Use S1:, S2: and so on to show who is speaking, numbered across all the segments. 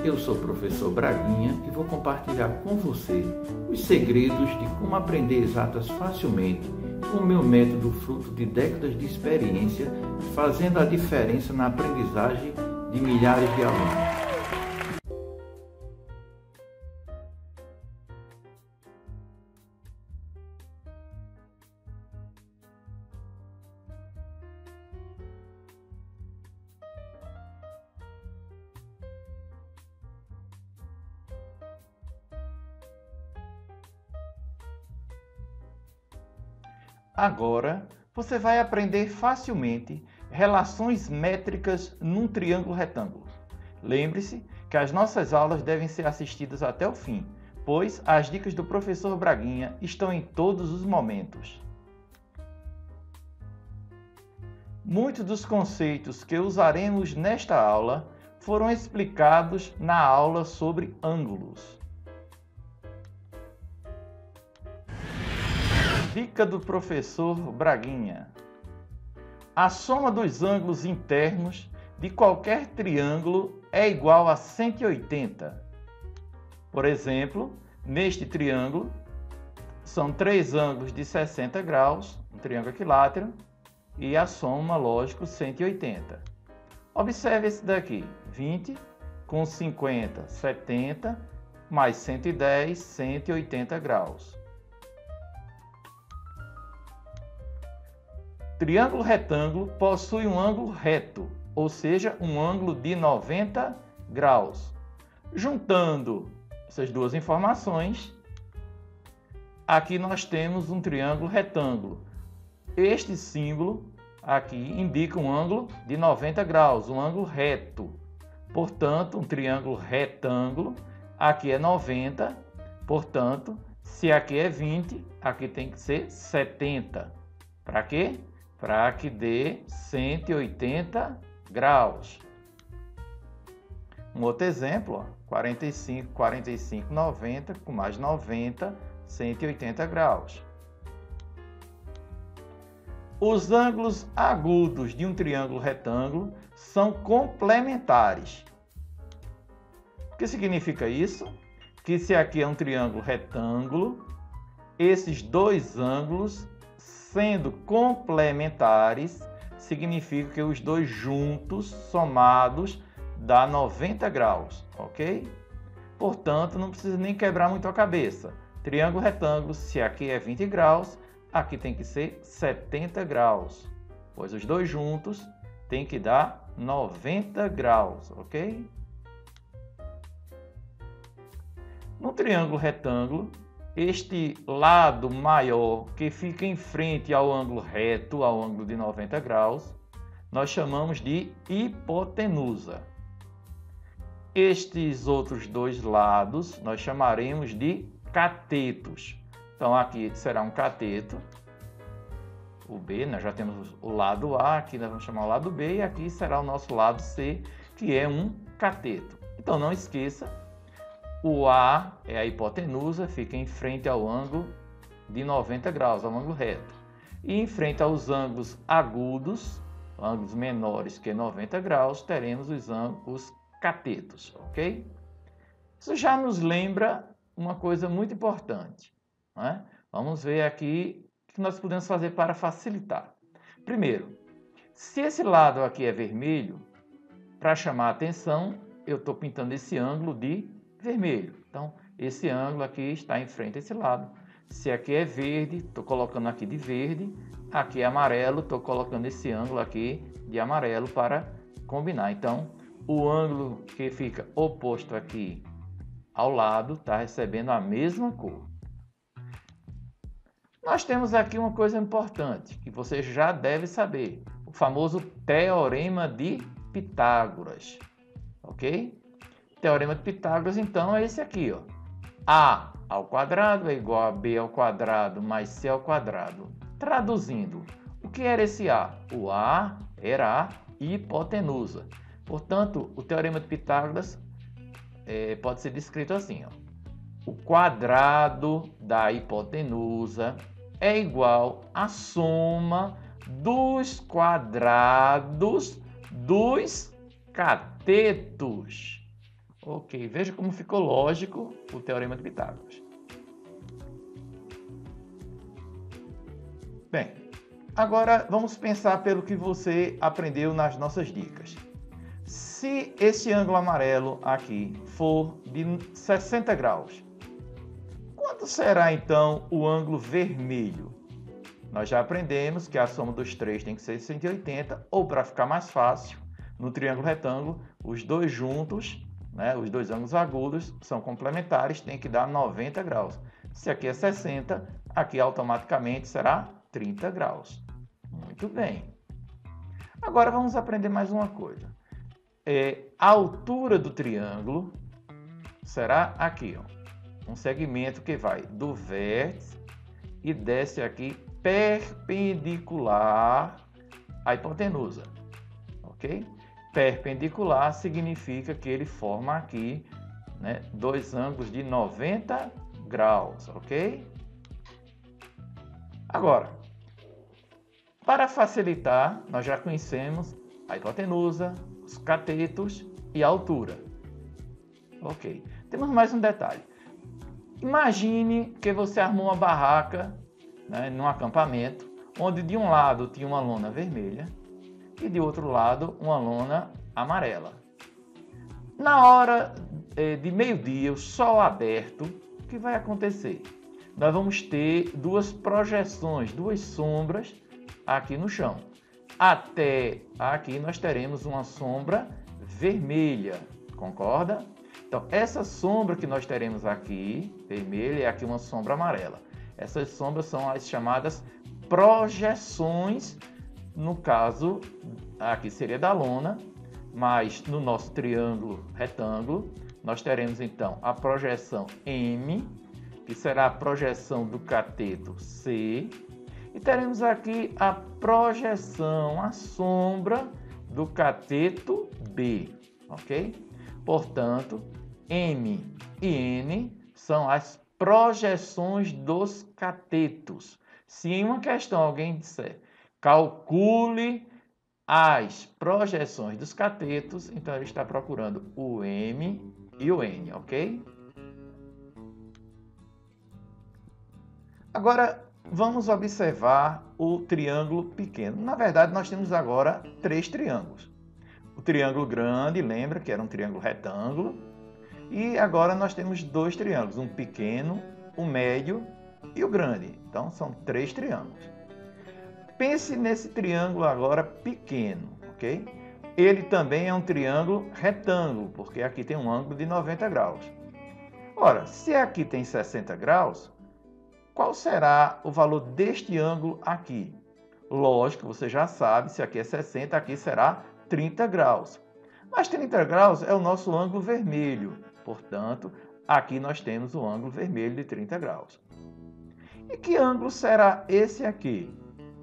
S1: Eu sou o professor Braguinha e vou compartilhar com você os segredos de como aprender exatas facilmente com o meu método fruto de décadas de experiência, fazendo a diferença na aprendizagem de milhares de alunos. Agora, você vai aprender facilmente relações métricas num triângulo retângulo. Lembre-se que as nossas aulas devem ser assistidas até o fim, pois as dicas do professor Braguinha estão em todos os momentos. Muitos dos conceitos que usaremos nesta aula foram explicados na aula sobre ângulos. Dica do professor Braguinha: a soma dos ângulos internos de qualquer triângulo é igual a 180. Por exemplo, neste triângulo, são 3 ângulos de 60 graus, um triângulo equilátero, e a soma, lógico, 180. Observe esse daqui, 20 com 50, 70, mais 110, 180 graus. Triângulo retângulo possui um ângulo reto, ou seja, um ângulo de 90 graus. Juntando essas duas informações, aqui nós temos um triângulo retângulo. Este símbolo aqui indica um ângulo de 90 graus, um ângulo reto. Portanto, um triângulo retângulo, aqui é 90, portanto, se aqui é 20, aqui tem que ser 70. Para quê? Para que dê 180 graus. Um outro exemplo, ó, 45, 45, 90, com mais 90, 180 graus. Os ângulos agudos de um triângulo retângulo são complementares. O que significa isso? Que se aqui é um triângulo retângulo, esses dois ângulos sendo complementares, significa que os dois juntos, somados, dá 90 graus, ok? Portanto, não precisa nem quebrar muito a cabeça. Triângulo retângulo, se aqui é 20 graus, aqui tem que ser 70 graus, pois os dois juntos tem que dar 90 graus, ok? No triângulo retângulo, este lado maior que fica em frente ao ângulo reto, ao ângulo de 90 graus, nós chamamos de hipotenusa. Estes outros dois lados nós chamaremos de catetos. Então aqui será um cateto, o B, nós já temos o lado A, aqui nós vamos chamar o lado B, e aqui será o nosso lado C, que é um cateto. Então não esqueça, o A é a hipotenusa, fica em frente ao ângulo de 90 graus, ao ângulo reto. E em frente aos ângulos agudos, ângulos menores que 90 graus, teremos os catetos, ok? Isso já nos lembra uma coisa muito importante, não é? Vamos ver aqui o que nós podemos fazer para facilitar. Primeiro, se esse lado aqui é vermelho, para chamar a atenção, eu estou pintando esse ângulo de vermelho. Então, esse ângulo aqui está em frente a esse lado. Se aqui é verde, estou colocando aqui de verde. Aqui é amarelo, estou colocando esse ângulo aqui de amarelo para combinar. Então, o ângulo que fica oposto aqui ao lado está recebendo a mesma cor. Nós temos aqui uma coisa importante que você já deve saber. O famoso Teorema de Pitágoras. Ok? Teorema de Pitágoras, então, é esse aqui, ó. A ao quadrado é igual a B ao quadrado mais C ao quadrado. Traduzindo, o que era esse A? O A era a hipotenusa. Portanto, o Teorema de Pitágoras pode ser descrito assim, ó. O quadrado da hipotenusa é igual à soma dos quadrados dos catetos. Ok, veja como ficou lógico o Teorema de Pitágoras. Bem, agora vamos pensar pelo que você aprendeu nas nossas dicas. Se esse ângulo amarelo aqui for de 60 graus, quanto será então o ângulo vermelho? Nós já aprendemos que a soma dos três tem que ser 180, ou para ficar mais fácil, no triângulo retângulo, os dois juntos, né, os dois ângulos agudos são complementares, tem que dar 90 graus. Se aqui é 60, aqui automaticamente será 30 graus. Muito bem. Agora vamos aprender mais uma coisa. A altura do triângulo será aqui, ó, um segmento que vai do vértice e desce aqui perpendicular à hipotenusa, ok? Perpendicular significa que ele forma aqui, né, dois ângulos de 90 graus, ok? Agora, para facilitar, nós já conhecemos a hipotenusa, os catetos e a altura. Ok. Temos mais um detalhe. Imagine que você armou uma barraca, né, num acampamento, onde de um lado tinha uma lona vermelha e de outro lado uma lona amarela. Na hora de meio-dia, o sol aberto, o que vai acontecer? Nós vamos ter duas projeções, duas sombras aqui no chão. Até aqui nós teremos uma sombra vermelha, concorda? Então, essa sombra que nós teremos aqui, vermelha, é aqui uma sombra amarela. Essas sombras são as chamadas projeções, no caso, aqui seria da lona, mas no nosso triângulo retângulo, nós teremos então a projeção M, que será a projeção do cateto C, e teremos aqui a projeção, a sombra do cateto B, ok? Portanto, M e N são as projeções dos catetos. Se em uma questão alguém disser, calcule as projeções dos catetos, então ele está procurando o M e o N, ok? Agora, vamos observar o triângulo pequeno. Na verdade, nós temos agora três triângulos. O triângulo grande, lembra que era um triângulo retângulo. E agora nós temos dois triângulos, um pequeno, o médio e o grande. Então, são três triângulos. Pense nesse triângulo agora pequeno, ok? Ele também é um triângulo retângulo, porque aqui tem um ângulo de 90 graus. Ora, se aqui tem 60 graus, qual será o valor deste ângulo aqui? Lógico, você já sabe, se aqui é 60, aqui será 30 graus. Mas 30 graus é o nosso ângulo vermelho. Portanto, aqui nós temos o ângulo vermelho de 30 graus. E que ângulo será esse aqui?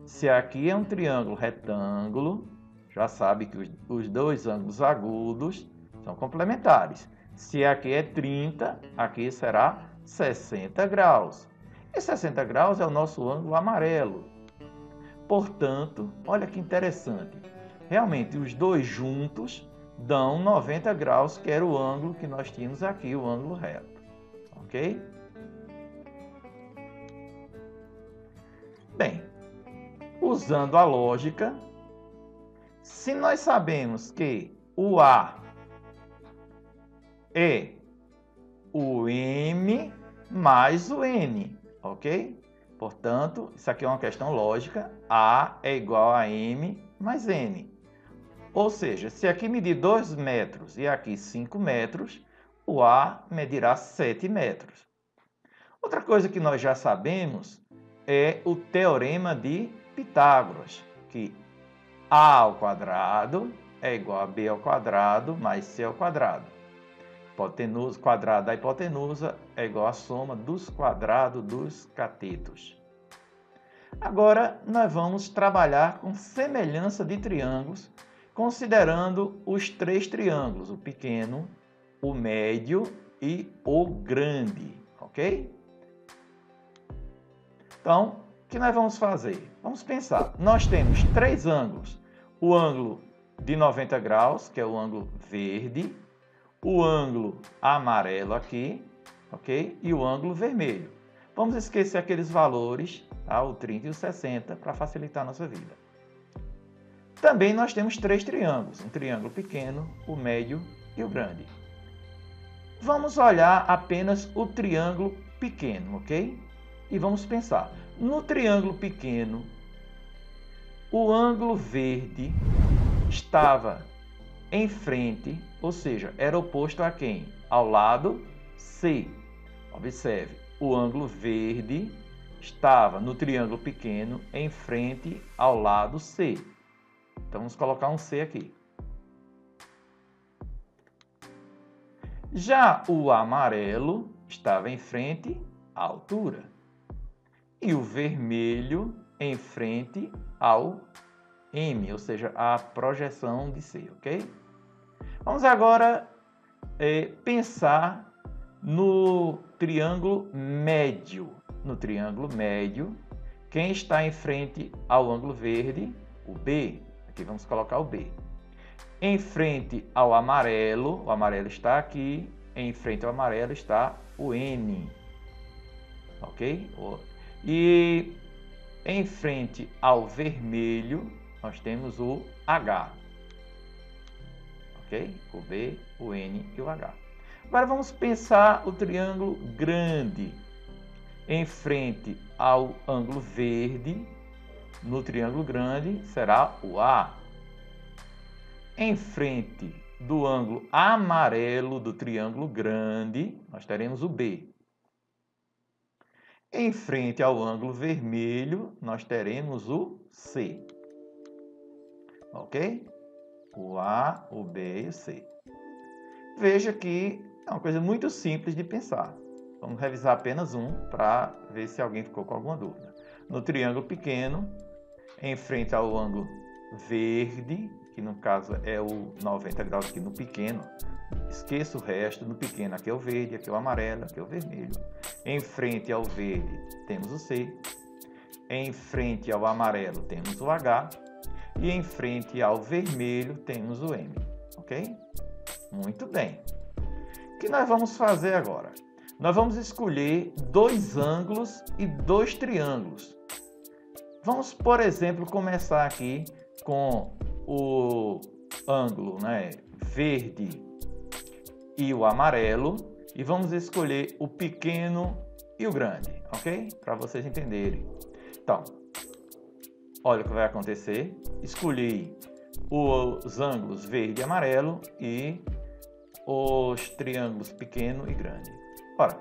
S1: Se aqui é um triângulo retângulo, já sabe que os dois ângulos agudos são complementares. Se aqui é 30, aqui será 60 graus. E 60 graus é o nosso ângulo amarelo. Portanto, olha que interessante. Realmente, os dois juntos dão 90 graus, que era o ângulo que nós tínhamos aqui, o ângulo reto. Ok? Bem, usando a lógica, se nós sabemos que o A é o M mais o N, ok? Portanto, isso aqui é uma questão lógica. A é igual a M mais N. Ou seja, se aqui medir 2 metros e aqui 5 metros, o A medirá 7 metros. Outra coisa que nós já sabemos é o Teorema de Pitágoras, que A ao quadrado é igual a B ao quadrado mais C ao quadrado. Hipotenusa, quadrado da hipotenusa é igual à soma dos quadrados dos catetos. Agora, nós vamos trabalhar com semelhança de triângulos, considerando os três triângulos, o pequeno, o médio e o grande, ok? Então, o que nós vamos fazer? Vamos pensar, nós temos três ângulos, o ângulo de 90 graus, que é o ângulo verde, o ângulo amarelo aqui, ok? E o ângulo vermelho. Vamos esquecer aqueles valores, tá? O 30 e o 60, para facilitar a nossa vida. Também nós temos 3 triângulos, um triângulo pequeno, o médio e o grande. Vamos olhar apenas o triângulo pequeno, ok? E vamos pensar. No triângulo pequeno, o ângulo verde estava em frente, ou seja, era oposto a quem? Ao lado C. Observe, o ângulo verde estava no triângulo pequeno em frente ao lado C. Então, vamos colocar um C aqui. Já o amarelo estava em frente à altura. E o vermelho em frente ao M, ou seja, a projeção de C, ok? Vamos agora pensar no triângulo médio. No triângulo médio, quem está em frente ao ângulo verde? O B. Aqui vamos colocar o B. Em frente ao amarelo, o amarelo está aqui. Em frente ao amarelo está o N. Ok? E em frente ao vermelho, nós temos o H. Ok? O B, o N e o H. Agora vamos pensar o triângulo grande. Em frente ao ângulo verde, no triângulo grande, será o A. Em frente do ângulo amarelo do triângulo grande, nós teremos o B. Em frente ao ângulo vermelho, nós teremos o C. Ok? O A, o B e o C. Veja que é uma coisa muito simples de pensar. Vamos revisar apenas um para ver se alguém ficou com alguma dúvida. No triângulo pequeno, em frente ao ângulo verde, que no caso é o 90 graus aqui no pequeno, esqueça o resto, no pequeno aqui é o verde, aqui é o amarelo, aqui é o vermelho. Em frente ao verde temos o C, em frente ao amarelo temos o H e em frente ao vermelho temos o M, ok? Muito bem. O que nós vamos fazer agora? Nós vamos escolher 2 ângulos e 2 triângulos. Vamos, por exemplo, começar aqui com o ângulo, verde e o amarelo e vamos escolher o pequeno e o grande, ok? Para vocês entenderem. Então, olha o que vai acontecer. Escolhi os ângulos verde e amarelo e os triângulos pequeno e grande. Ora,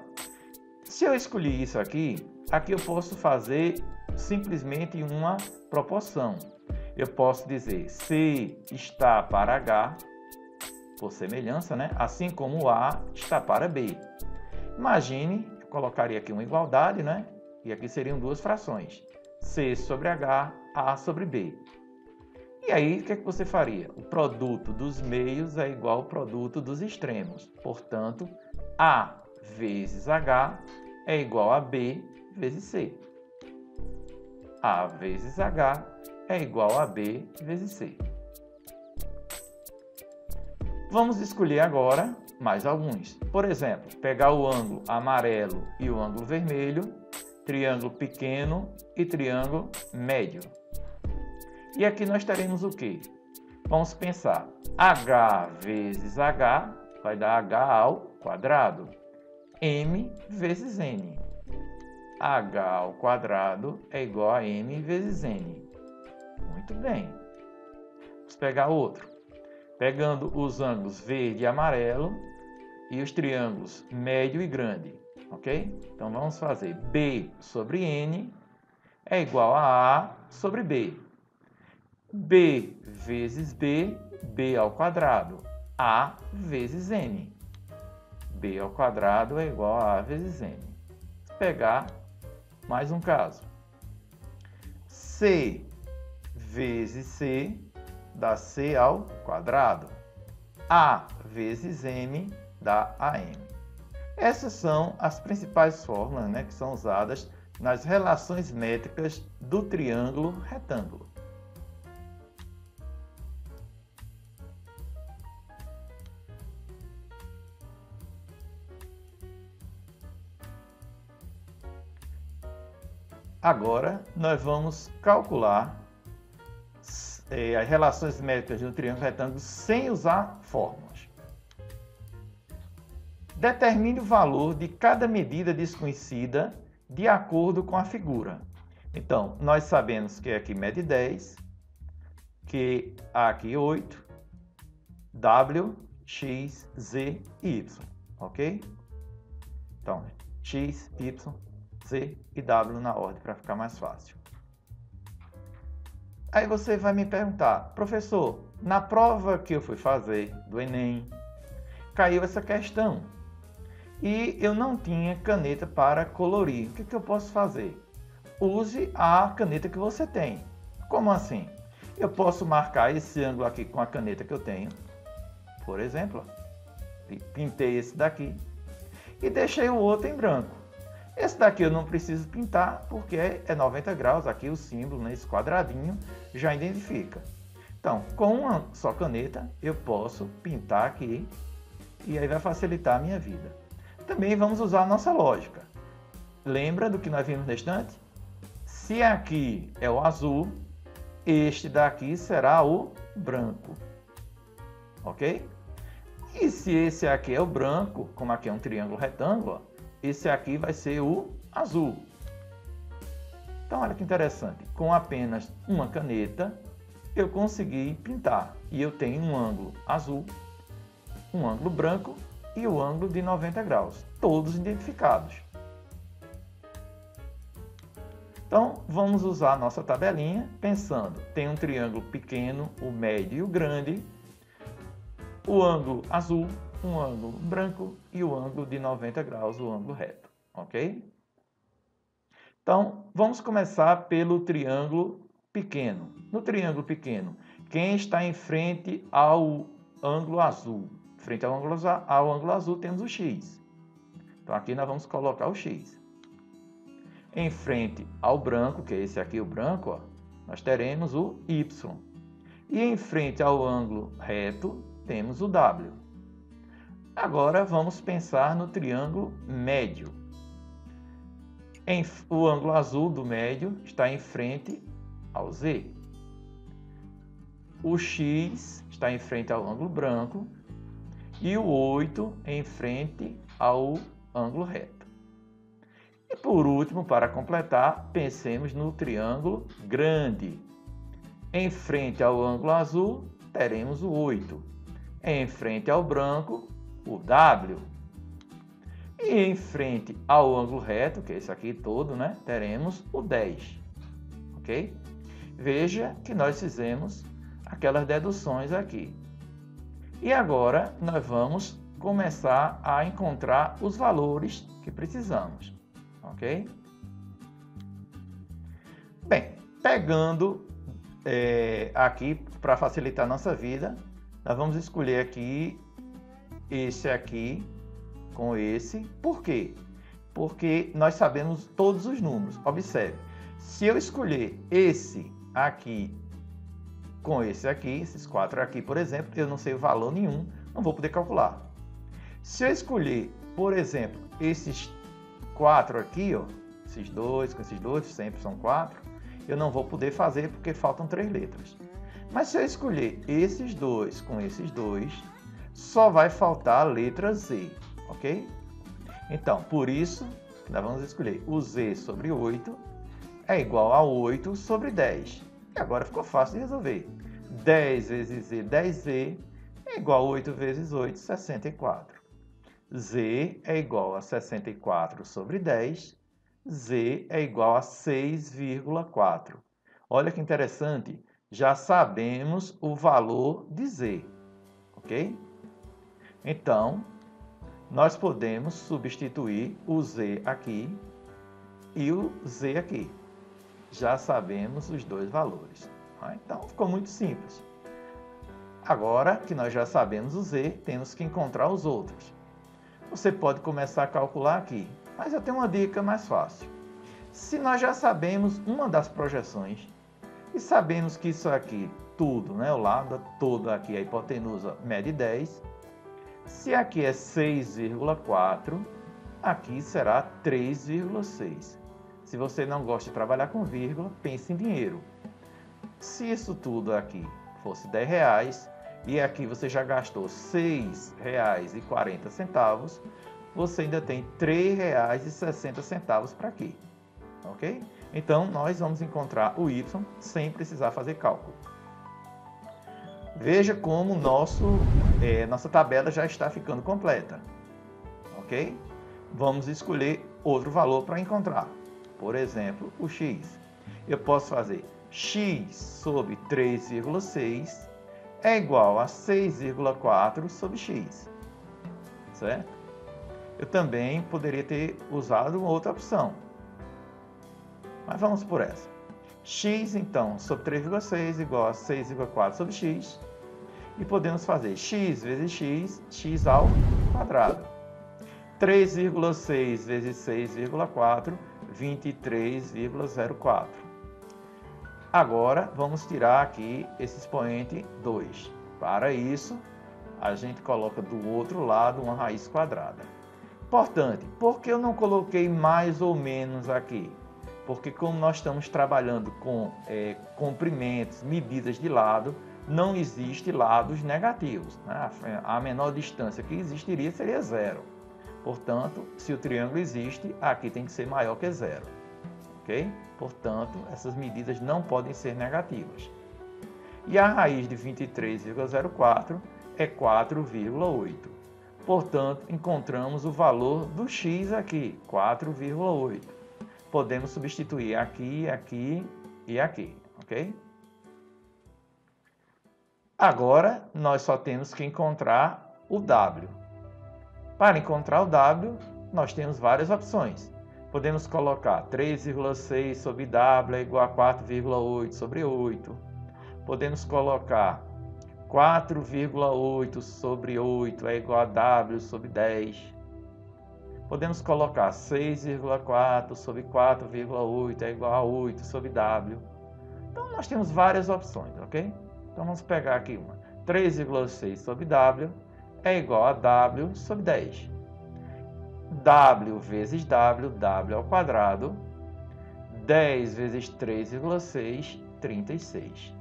S1: se eu escolhi isso aqui, aqui eu posso fazer simplesmente uma proporção. Eu posso dizer C está para H, por semelhança, assim como A está para B. Imagine, eu colocaria aqui uma igualdade, e aqui seriam 2 frações. C sobre H, A sobre B. E aí, o que é que você faria? O produto dos meios é igual ao produto dos extremos. Portanto, A vezes H é igual a B vezes C. A vezes H é igual a B vezes C. Vamos escolher agora mais alguns. Por exemplo, pegar o ângulo amarelo e o ângulo vermelho, triângulo pequeno e triângulo médio. E aqui nós teremos o quê? Vamos pensar. H vezes H vai dar H ao quadrado. M vezes N. H ao quadrado é igual a M vezes N. Muito bem. Vamos pegar outro. Pegando os ângulos verde e amarelo e os triângulos médio e grande. Ok? Então vamos fazer B sobre N é igual a A sobre B. B vezes B, B ao quadrado. A vezes N. B ao quadrado é igual a A vezes N. Vou pegar mais um caso. C vezes C dá C ao quadrado. A vezes M dá AM. Essas são as principais fórmulas que são usadas nas relações métricas do triângulo retângulo. Agora, nós vamos calcular as relações métricas de um triângulo retângulo sem usar fórmulas. Determine o valor de cada medida desconhecida de acordo com a figura. Então, nós sabemos que aqui mede 10, que aqui 8, W, X, Z e Y, ok? Então, X, Y, Z e W na ordem para ficar mais fácil. Aí você vai me perguntar, professor, na prova que eu fui fazer do Enem, caiu essa questão e eu não tinha caneta para colorir. O que eu posso fazer? Use a caneta que você tem. Como assim? Eu posso marcar esse ângulo aqui com a caneta que eu tenho, por exemplo, pintei esse daqui e deixei o outro em branco. Esse daqui eu não preciso pintar porque é 90 graus, aqui o símbolo, né, esse quadradinho, já identifica. Então, com uma só caneta, eu posso pintar aqui e aí vai facilitar a minha vida. Também vamos usar a nossa lógica. Lembra do que nós vimos na estante? Se aqui é o azul, este daqui será o branco. Ok? E se esse aqui é o branco, como aqui é um triângulo retângulo, esse aqui vai ser o azul. Então, olha que interessante. Com apenas uma caneta, eu consegui pintar. E eu tenho um ângulo azul, um ângulo branco e o ângulo de 90 graus. Todos identificados. Então, vamos usar a nossa tabelinha, pensando. Tem um triângulo pequeno, o médio e o grande. O ângulo azul, um ângulo branco e o ângulo de 90 graus, o ângulo reto, ok? Então, vamos começar pelo triângulo pequeno. No triângulo pequeno, quem está em frente ao ângulo azul? Frente ao ângulo azul temos o X. Então, aqui nós vamos colocar o X. Em frente ao branco, que é esse aqui o branco, ó, nós teremos o Y. E em frente ao ângulo reto, temos o W. Agora vamos pensar no triângulo médio. O ângulo azul do médio está em frente ao Z. O X está em frente ao ângulo branco e o 8 em frente ao ângulo reto. E por último, para completar, pensemos no triângulo grande. Em frente ao ângulo azul, teremos o 8. Em frente ao branco, o W. E em frente ao ângulo reto, que é esse aqui todo, né, teremos o 10. Ok? Veja que nós fizemos aquelas deduções aqui. E agora nós vamos começar a encontrar os valores que precisamos. Ok? Bem, pegando aqui para facilitar a nossa vida, nós vamos escolher aqui esse aqui com esse. Por quê? Porque nós sabemos todos os números. Observe, se eu escolher esse aqui com esse aqui, esses 4 aqui, por exemplo, eu não sei o valor nenhum, não vou poder calcular. Se eu escolher, por exemplo, esses 4 aqui, ó, esses dois com esses dois, sempre são 4, eu não vou poder fazer porque faltam 3 letras. Mas se eu escolher esses dois com esses dois, só vai faltar a letra Z, ok? Então, por isso, nós vamos escolher o Z sobre 8 é igual a 8 sobre 10. E agora ficou fácil de resolver. 10 vezes Z, 10Z, é igual a 8 vezes 8, 64. Z é igual a 64 sobre 10. Z é igual a 6,4. Olha que interessante, já sabemos o valor de Z, ok? Então, nós podemos substituir o Z aqui e o Z aqui. Já sabemos os dois valores. Então, ficou muito simples. Agora que nós já sabemos o Z, temos que encontrar os outros. Você pode começar a calcular aqui, mas eu tenho uma dica mais fácil. Se nós já sabemos uma das projeções e sabemos que isso aqui tudo, né, o lado todo aqui, a hipotenusa mede 10, se aqui é 6,4, aqui será 3,6. Se você não gosta de trabalhar com vírgula, pense em dinheiro. Se isso tudo aqui fosse R$10 e aqui você já gastou R$6,40, você ainda tem R$3,60 para aqui, ok? Então, nós vamos encontrar o y sem precisar fazer cálculo. Veja como nossa tabela já está ficando completa, ok? Vamos escolher outro valor para encontrar. Por exemplo, o x. Eu posso fazer x sobre 3,6 é igual a 6,4 sobre x, certo? Eu também poderia ter usado outra opção, mas vamos por essa. X, então, sobre 3,6 igual a 6,4 sobre x. E podemos fazer x vezes x, x ao quadrado. 3,6 vezes 6,4, 23,04. Agora, vamos tirar aqui esse expoente 2. Para isso, a gente coloca do outro lado uma raiz quadrada. Importante, por que eu não coloquei mais ou menos aqui? Porque como nós estamos trabalhando com comprimentos, medidas de lado, não existe lados negativos, né? A menor distância que existiria seria zero. Portanto, se o triângulo existe, aqui tem que ser maior que zero. Ok? Portanto, essas medidas não podem ser negativas. E a raiz de 23,04 é 4,8. Portanto, encontramos o valor do x aqui, 4,8. Podemos substituir aqui, aqui e aqui, ok? Agora, nós só temos que encontrar o w. Para encontrar o w, nós temos várias opções. Podemos colocar 3,6 sobre w é igual a 4,8 sobre 8. Podemos colocar 4,8 sobre 8 é igual a w sobre 10. Podemos colocar 6,4 sobre 4,8 é igual a 8 sobre w. Então, nós temos várias opções, ok? Então, vamos pegar aqui uma. 3,6 sobre w é igual a w sobre 10. W vezes w, w ao quadrado. 10 vezes 3,6, 36.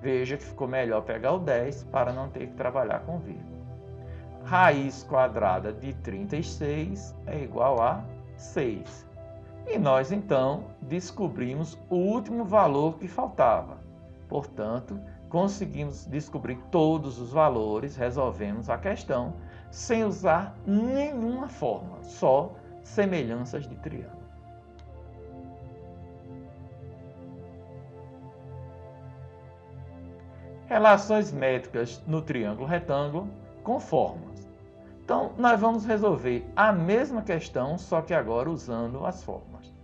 S1: Veja que ficou melhor pegar o 10 para não ter que trabalhar com vírgula. Raiz quadrada de 36 é igual a 6. E nós, então, descobrimos o último valor que faltava. Portanto, conseguimos descobrir todos os valores, resolvemos a questão, sem usar nenhuma fórmula, só semelhanças de triângulo. Relações métricas no triângulo retângulo com fórmulas. Então, nós vamos resolver a mesma questão, só que agora usando as fórmulas.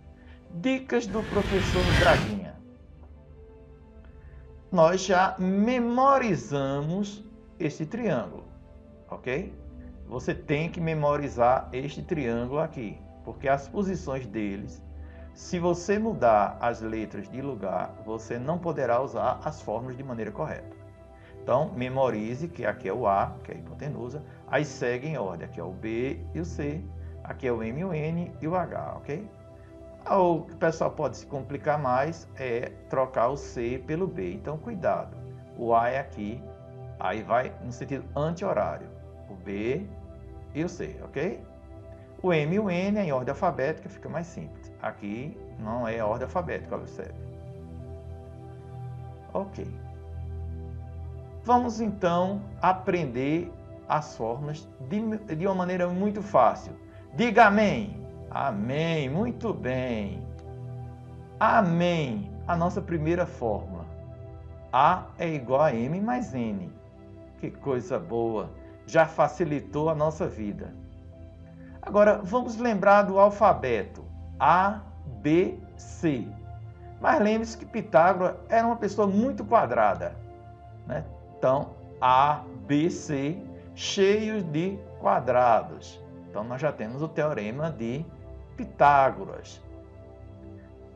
S1: Dicas do professor Braguinha. Nós já memorizamos esse triângulo, ok? Você tem que memorizar este triângulo aqui, porque as posições deles, se você mudar as letras de lugar, você não poderá usar as fórmulas de maneira correta. Então, memorize que aqui é o A, que é a hipotenusa, aí segue em ordem, aqui é o B e o C, aqui é o M e o N e o H, ok? O que o pessoal pode se complicar mais é trocar o C pelo B, então cuidado, o A é aqui, aí vai no sentido anti-horário, o B e o C, ok? O M e o N é em ordem alfabética, fica mais simples. Aqui não é ordem alfabética, observe. Ok. Vamos então aprender as fórmulas de uma maneira muito fácil. Diga amém. Amém, muito bem. Amém, a nossa primeira fórmula. A é igual a M mais N. Que coisa boa, já facilitou a nossa vida. Agora, vamos lembrar do alfabeto. A, B, C. Mas lembre-se que Pitágoras era uma pessoa muito quadrada, né? Então, A, B, C, cheios de quadrados. Então, nós já temos o teorema de Pitágoras.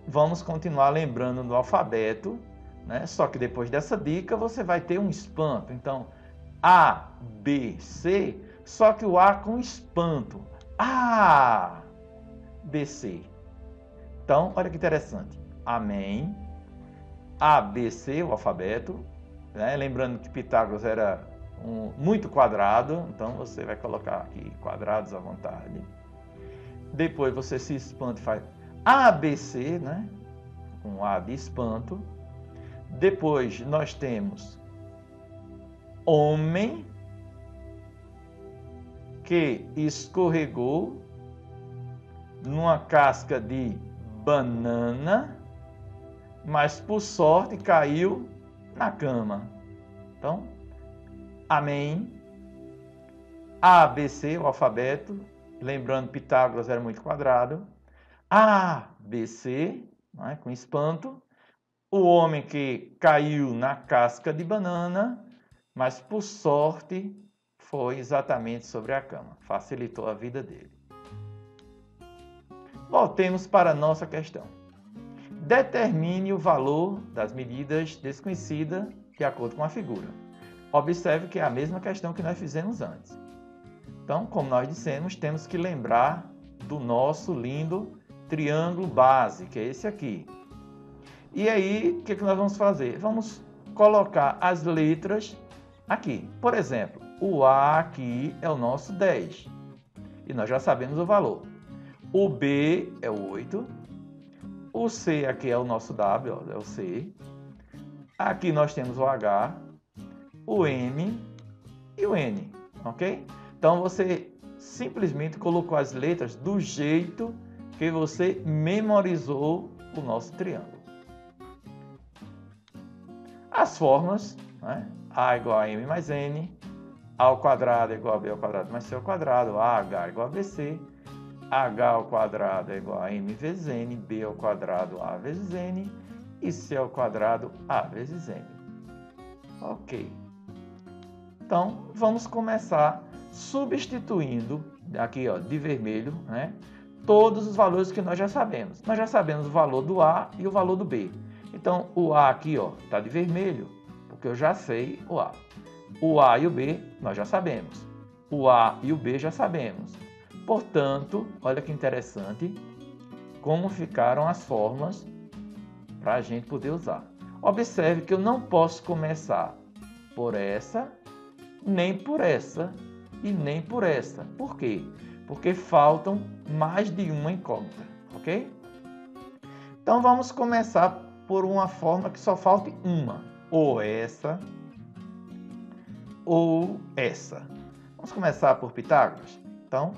S1: Vamos continuar lembrando do alfabeto, né? Só que depois dessa dica, você vai ter um espanto. Então, A, B, C, só que o A com espanto. A, B, C. Então, olha que interessante. Amém. A, B, C, o alfabeto. Né? Lembrando que Pitágoras era muito quadrado, então você vai colocar aqui quadrados à vontade. Depois você se espanta e faz ABC, né? Com A de espanto. Depois nós temos homem que escorregou numa casca de banana, mas por sorte caiu na cama. Então, amém. A, B, C, o alfabeto. Lembrando, Pitágoras era muito quadrado. A, B, C, né, com espanto. O homem que caiu na casca de banana, mas por sorte foi exatamente sobre a cama. Facilitou a vida dele. Voltemos para a nossa questão. Determine o valor das medidas desconhecidas de acordo com a figura. Observe que é a mesma questão que nós fizemos antes. Então, como nós dissemos, temos que lembrar do nosso lindo triângulo base, que é esse aqui. E aí, o que nós vamos fazer? Vamos colocar as letras aqui. Por exemplo, o A aqui é o nosso 10. E nós já sabemos o valor. O B é o 8. O C aqui é o nosso W, ó, é o C. Aqui nós temos o H, o M e o N, ok? Então você simplesmente colocou as letras do jeito que você memorizou o nosso triângulo. As formas, né? A igual a M mais N, A ao quadrado é igual a B ao quadrado mais C ao quadrado, AH é igual a BC, H ao quadrado é igual a M vezes N, B ao quadrado A vezes N e C ao quadrado A vezes N. Ok. Então, vamos começar substituindo, aqui ó, de vermelho, né, todos os valores que nós já sabemos. Nós já sabemos o valor do A e o valor do B. Então, o A aqui está de vermelho, porque eu já sei o A. O A e o B nós já sabemos. O A e o B já sabemos. Portanto, olha que interessante como ficaram as fórmulas para a gente poder usar. Observe que eu não posso começar por essa, nem por essa e nem por essa. Por quê? Porque faltam mais de uma incógnita, ok? Então vamos começar por uma forma que só falte uma, ou essa, ou essa. Vamos começar por Pitágoras? Então,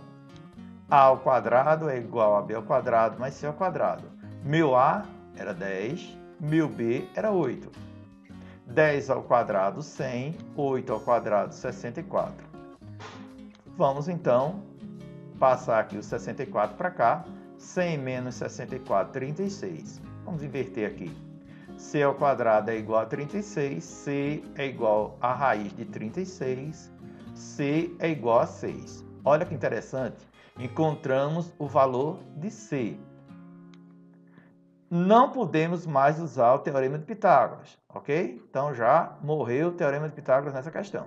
S1: A ao quadrado é igual a B ao quadrado mais C ao quadrado. Meu A era 10, meu B era 8. 10 ao quadrado, 100, 8 ao quadrado, 64. Vamos, então, passar aqui o 64 para cá. 100 menos 64, 36. Vamos inverter aqui. C ao quadrado é igual a 36, C é igual a raiz de 36, C é igual a 6. Olha que interessante, encontramos o valor de C. Não podemos mais usar o Teorema de Pitágoras, ok? Então já morreu o Teorema de Pitágoras nessa questão.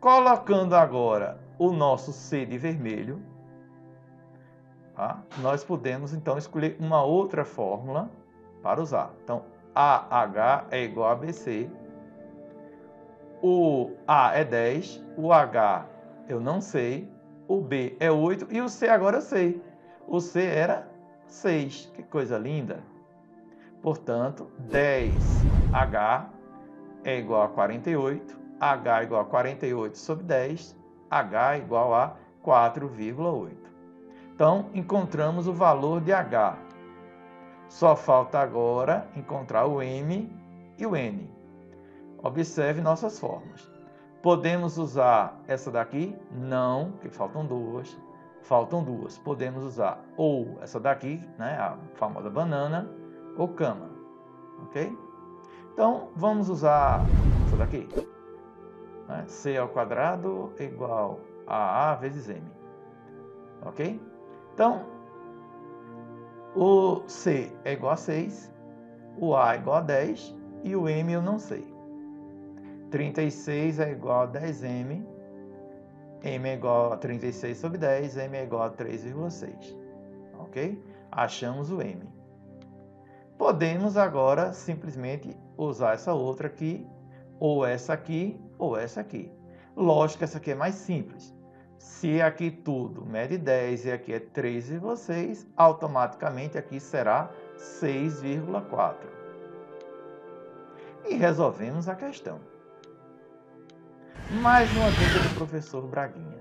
S1: Colocando agora o nosso C de vermelho, tá? Nós podemos então escolher uma outra fórmula para usar. Então, AH é igual a BC, o A é 10, o H eu não sei, o B é 8 e o C agora eu sei. O C era 6, que coisa linda. Portanto, 10H é igual a 48, H é igual a 48 sobre 10, H é igual a 4,8. Então, encontramos o valor de H. Só falta agora encontrar o M e o N. Observe nossas formas. Podemos usar essa daqui? Não, porque faltam duas. Faltam duas. Podemos usar ou essa daqui, né, a famosa banana, ou cama. Ok? Então, vamos usar essa daqui. C ao quadrado é igual a A vezes M. Ok? Então, o C é igual a 6, o A é igual a 10 e o M eu não sei. 36 é igual a 10M, M é igual a 36 sobre 10, M é igual a 3,6. Ok? Achamos o m. Podemos agora simplesmente usar essa outra aqui, ou essa aqui, ou essa aqui. Lógico que essa aqui é mais simples. Se aqui tudo mede 10 e aqui é 3,6, automaticamente aqui será 6,4. E resolvemos a questão. Mais uma dúvida do professor Braguinha.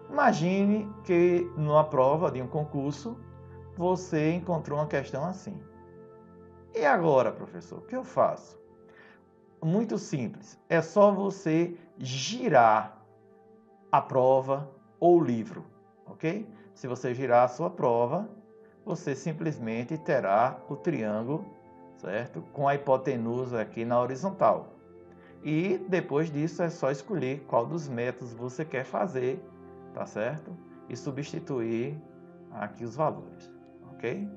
S1: Imagine que numa prova de um concurso, você encontrou uma questão assim. E agora, professor, o que eu faço? Muito simples. É só você girar a prova ou o livro, ok? Se você girar a sua prova, você simplesmente terá o triângulo, certo? Com a hipotenusa aqui na horizontal. E depois disso é só escolher qual dos métodos você quer fazer, tá certo? E substituir aqui os valores, ok?